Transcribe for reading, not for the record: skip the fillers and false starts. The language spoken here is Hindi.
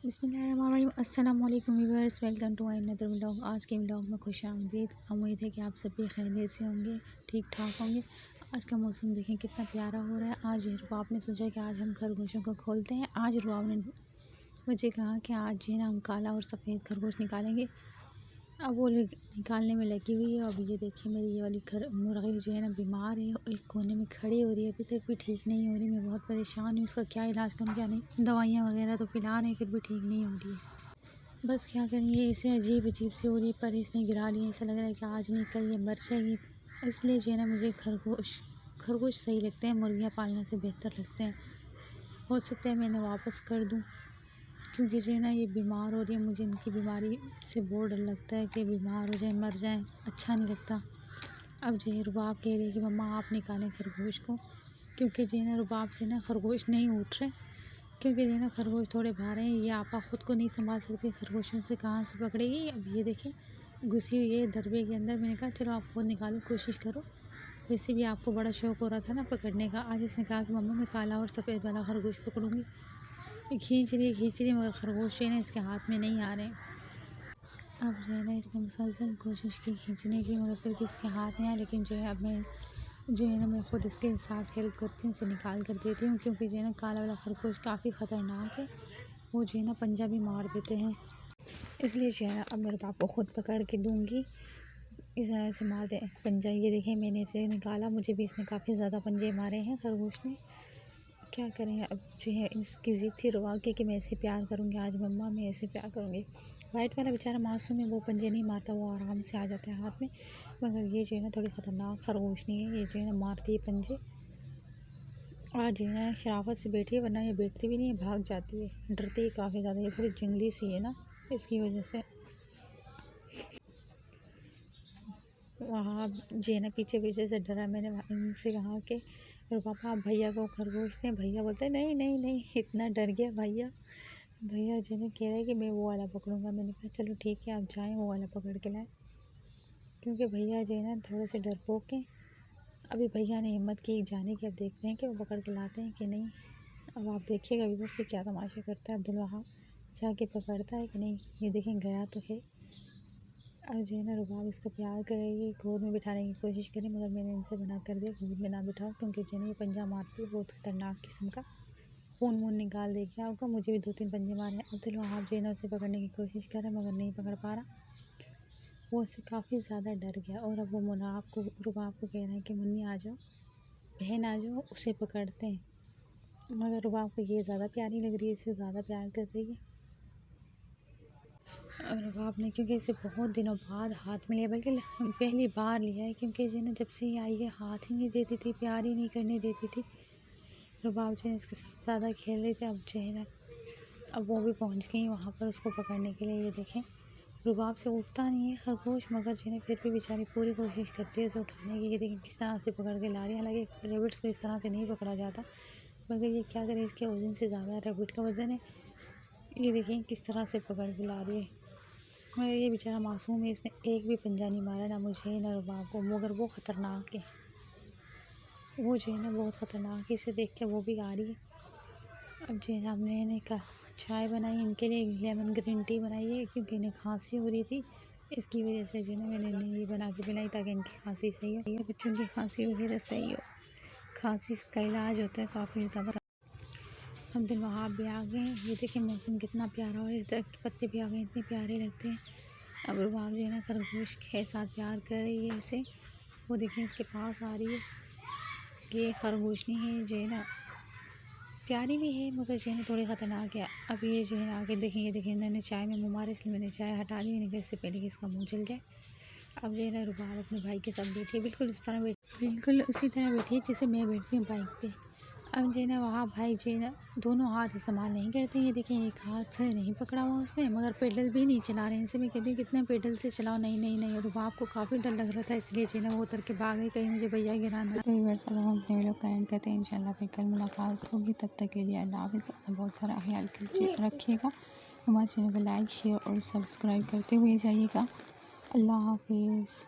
बिस्मिल्लाहिर्रहमानिर्रहीम। अस्सलाम वालेकुम viewers, welcome to my another vlog. आज के व्लॉग में खुशामदीद। उम्मीद है कि आप सभी खैरियत से होंगे, ठीक ठाक होंगे। आज का मौसम देखें कितना प्यारा हो रहा है। आज रुबाब ने सोचा कि आज हम खरगोशों को खोलते हैं। आज रुबाब ने मुझे कहा कि आज जो है ना हम काला और सफ़ेद खरगोश निकालेंगे। अब वो निकालने में लगी हुई है। अब ये देखिए मेरी ये वाली मुर्गी जो है ना बीमार है, एक कोने में खड़ी हो रही है, अभी तक भी ठीक नहीं हो रही। मैं बहुत परेशान हूँ, इसका क्या इलाज करूँ क्या नहीं। दवाइयाँ वगैरह तो पिला रहे हैं, फिर भी ठीक नहीं हो रही है। बस क्या करिए, इसे अजीब अजीब सी हो रही है, पर इसने गिरा लिया। ऐसा लग रहा है कि आज नहीं कल ये मर जाएगी। इसलिए जो है ना मुझे खरगोश सही लगते हैं, मुर्गियाँ पालने से बेहतर लगते हैं। हो सकता है मैं इन्हें वापस कर दूँ, क्योंकि जो है ना ये बीमार हो रही है। मुझे इनकी बीमारी से बहुत डर लगता है कि बीमार हो जाए, मर जाएं, अच्छा नहीं लगता। अब जो है रुबाब कह रही है कि मम्मा आप निकालें खरगोश को, क्योंकि जो है ना रुबाब से ना खरगोश नहीं उठ रहे, क्योंकि जो है ना खरगोश थोड़े भारे हैं। ये आपा ख़ुद को नहीं संभाल सकती, खरगोशों से कहाँ से पकड़ेगी। अब ये देखें घुसी हुई है दरबे के अंदर। मैंने कहा चलो आप खुद निकालो, कोशिश करो। वैसे भी आपको बड़ा शौक़ हो रहा था ना पकड़ने का। आज इसने कहा कि मम्मा मैं काला और सफ़ेद वाला खरगोश पकड़ूँगी। खींच रही है मगर खरगोश जो है ना इसके हाथ में नहीं आ रहे। अब जो है ना इसने मुसलसल कोशिश की खींचने की, मगर फिर भी इसके हाथ नहीं आया। लेकिन जो है अब मैं ख़ुद इसके साथ हेल्प करती हूँ, इसे निकाल कर देती हूँ, क्योंकि जो है ना काला वाला खरगोश काफ़ी ख़तरनाक है। वो जो है ना पंजा भी मार देते हैं। इसलिए जो है ना अब मेरे पापा ख़ुद पकड़ के दूँगी, इस तरह से मार दे पंजा। ये देखें मैंने इसे निकाला, मुझे भी इसने काफ़ी ज़्यादा पंजे मारे हैं खरगोश ने। क्या करें, अब जो है इसकी ज़िद थी रुबाब की कि मैं ऐसे प्यार करूँगी, आज मम्मा मैं ऐसे प्यार करूँगी। वाइट वाला बेचारा मासूम है, वो पंजे नहीं मारता, वो आराम से आ जाता है हाथ में। मगर ये जो है ना थोड़ी ख़तरनाक खरगोश नहीं है, ये जो है ना मारती है पंजे। आज जो है ना शराफत से बैठी है, वरना ये बैठती भी नहीं है, भाग जाती है, डरती है काफ़ी ज़्यादा। ये थोड़ी जंगली सी है ना, इसकी वजह से। वहाँ जो है ना पीछे से डरा। मैंने इनसे कहा कि पापा आप भैया को खरगोश दें। भैया बोलते नहीं नहीं नहीं, इतना डर गया भैया। भैया जो है कह रहा है कि मैं वो वाला पकड़ूंगा। मैंने कहा चलो ठीक है आप जाएं, वो वाला पकड़ के लाएं, क्योंकि भैया जो है ना थोड़े से डरपोक हैं। अभी भैया ने हिम्मत की जाने की, अब देखते हैं कि वो पकड़ के लाते हैं कि नहीं। अब आप देखिएगा व्यूअर से क्या तमाशा करता है अब्दुल वहाब, जाके पकड़ता है कि नहीं। ये देखें गया तो है। अब जो है ना रुबाब इसको प्यार करेगी, गोद में बिठाने की कोशिश करी, मगर मैंने इनसे मना कर दिया गोद में ना बिठाओ, क्योंकि जो है ये पंजा मारती है, बहुत खतरनाक किस्म का, खून वून निकाल देगी आपका। मुझे भी 2-3 पंजे मारे हैं। अब्दुल वहाब जो है ना उसे पकड़ने की कोशिश कर रहा है, मगर नहीं पकड़ पा रहा। वो उससे काफ़ी ज़्यादा डर गया, और अब वो रुबाब को कह रहा है कि मुन्नी आ जाओ, बहन आ जाओ, उसे पकड़ते हैं। मगर रुबाब को ये ज़्यादा प्यारी लग रही है, इससे ज़्यादा प्यार कर रही है। और रुबाब ने, क्योंकि इसे बहुत दिनों बाद हाथ में लिया, बल्कि पहली बार लिया है, क्योंकि जो है ना जब से ये आई है हाथ ही नहीं देती थी, प्यार ही नहीं करने देती थी। रुबाब जो है इसके साथ ज़्यादा खेल रही थी। अब जो है ना अब वो भी पहुंच गई वहाँ पर उसको पकड़ने के लिए। ये देखें रुबाब से उठता नहीं है खरगोश, मगर जो है फिर भी बेचारी पूरी कोशिश करती है उसे उठाने की। ये देखें किस तरह से पकड़ के ला रही है। हालांकि रेबिट्स को इस तरह से नहीं पकड़ा जाता, मगर ये क्या करे, इसके वज़न से ज़्यादा रेबिट का वज़न है। ये देखें किस तरह से पकड़ के ला रही है। मगर ये बेचारा मासूम है, इसने एक भी पंजा नहीं मारा, ना मुझे ना रुबाब को। मगर वो ख़तरनाक है, वो जो है ना बहुत ख़तरनाक है। इसे देख के वो भी आ रही है। अब जो है ना हमने इन्हें का चाय बनाई, इनके लिए लेमन ग्रीन टी बनाई है, क्योंकि इन्हें खांसी हो रही थी। इसकी वजह से जो है ना मैंने इन्हें ये बना के पिलाई, ताकि इनकी खांसी सही हो, बच्चों की खांसी वगैरह सही हो। खांसी का इलाज होता है काफ़ी ज़्यादा। अब्दुल वहाब भी आ गए हैं। ये देखिए मौसम कितना प्यारा, और इस दरख्त के पत्ते भी आ गए, इतने प्यारे लगते हैं। अब रुबाब जो है ना खरगोश के साथ प्यार कर रही है इसे। वो देखें इसके पास आ रही है। ये खरगोश नहीं है, जो है ना प्यारी भी है, मगर जो है ना थोड़ी ख़तरनाक है। अब ये जो है ना आगे देखें, ये देखें मैंने चाय में मुँह मारे, इसलिए मैंने चाय हटा ली। मैंने कहा इससे पहले कि इसका मुँह जल जाए। अब जो है ना रुबाब अपने भाई के साथ बैठी है, बिल्कुल उसी तरह बैठी है जैसे मैं बैठती हूँ बाइक पे। अब जो है ना वहाँ भाई जो है ना दोनों हाथ इस्तेमाल नहीं करते। ये देखें एक हाथ से नहीं पकड़ा हुआ उसने, मगर पेडल भी नहीं चला रहे हैं। इनसे मैं कहती हूँ कितने पेडल से चलाओ, नहीं नहीं नहीं। रुबाब को काफ़ी डर लग रहा था, इसलिए जो है ना वो उतर के भाग गई, कहीं मुझे भैया गिराना। तो व्यूअर्स अब हम अपने वीडियो का एंड करते हैं। इंशाल्लाह फिर कल मुलाकात होगी, तब तक के लिए अल्लाह हाफ़िज़। बहुत सारा ख्याल रखिएगा। हमारे चैनल को लाइक शेयर और सब्सक्राइब करते हुए जाइएगा। अल्लाह हाफ़िज़।